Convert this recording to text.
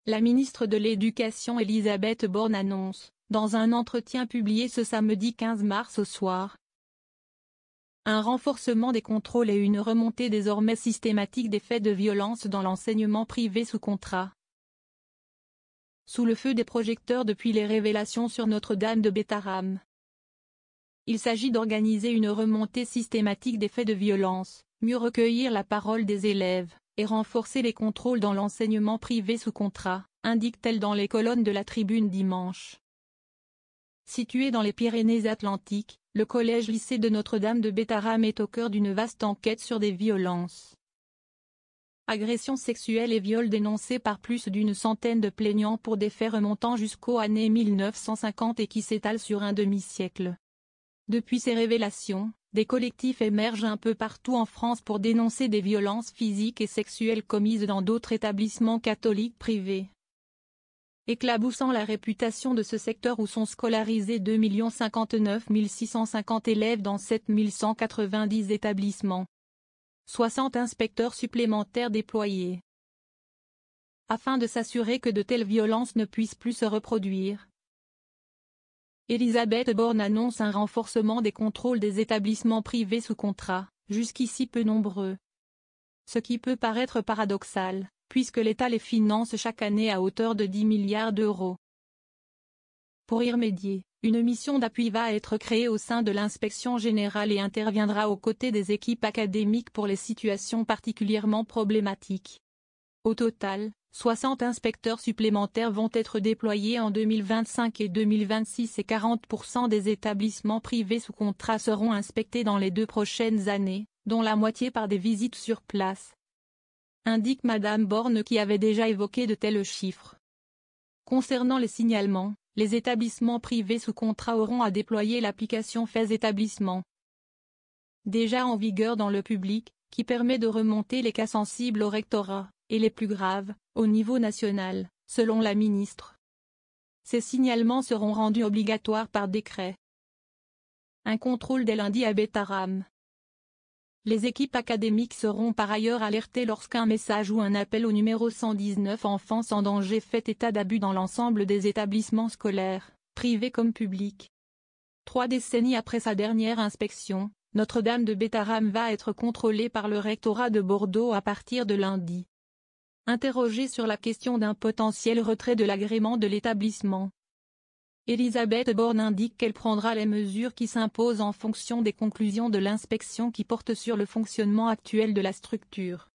La ministre de l'Éducation Elisabeth Borne annonce, dans un entretien publié ce samedi 15 mars au soir, un renforcement des contrôles et une remontée désormais systématique des faits de violence dans l'enseignement privé sous contrat. Sous le feu des projecteurs depuis les révélations sur Notre-Dame de Bétharram. Il s'agit d'organiser une remontée systématique des faits de violence, mieux recueillir la parole des élèves, et renforcer les contrôles dans l'enseignement privé sous contrat, indique-t-elle dans les colonnes de la Tribune dimanche. Situé dans les Pyrénées-Atlantiques, le collège-lycée de Notre-Dame de Bétharram est au cœur d'une vaste enquête sur des violences. Agressions sexuelles et viols dénoncés par plus d'une centaine de plaignants pour des faits remontant jusqu'aux années 1950 et qui s'étalent sur un demi-siècle. Depuis ces révélations, des collectifs émergent un peu partout en France pour dénoncer des violences physiques et sexuelles commises dans d'autres établissements catholiques privés. Éclaboussant la réputation de ce secteur où sont scolarisés 2 059 650 élèves dans 7 190 établissements. 60 inspecteurs supplémentaires déployés. Afin de s'assurer que de telles violences ne puissent plus se reproduire, Elisabeth Borne annonce un renforcement des contrôles des établissements privés sous contrat, jusqu'ici peu nombreux. Ce qui peut paraître paradoxal, puisque l'État les finance chaque année à hauteur de 10 milliards d'euros. Pour y remédier, une mission d'appui va être créée au sein de l'Inspection générale et interviendra aux côtés des équipes académiques pour les situations particulièrement problématiques. Au total, 60 inspecteurs supplémentaires vont être déployés en 2025 et 2026 et 40% des établissements privés sous contrat seront inspectés dans les 2 prochaines années, dont la moitié par des visites sur place. Indique Madame Borne qui avait déjà évoqué de tels chiffres. Concernant les signalements, les établissements privés sous contrat auront à déployer l'application Faits Établissement. Déjà en vigueur dans le public, qui permet de remonter les cas sensibles au rectorat, et les plus graves, au niveau national, selon la ministre. Ces signalements seront rendus obligatoires par décret. Un contrôle dès lundi à Bétharram. Les équipes académiques seront par ailleurs alertées lorsqu'un message ou un appel au numéro 119 Enfance en danger fait état d'abus dans l'ensemble des établissements scolaires, privés comme publics. 3 décennies après sa dernière inspection, Notre-Dame de Bétharram va être contrôlée par le rectorat de Bordeaux à partir de lundi. Interrogée sur la question d'un potentiel retrait de l'agrément de l'établissement, Elisabeth Borne indique qu'elle prendra les mesures qui s'imposent en fonction des conclusions de l'inspection qui portent sur le fonctionnement actuel de la structure.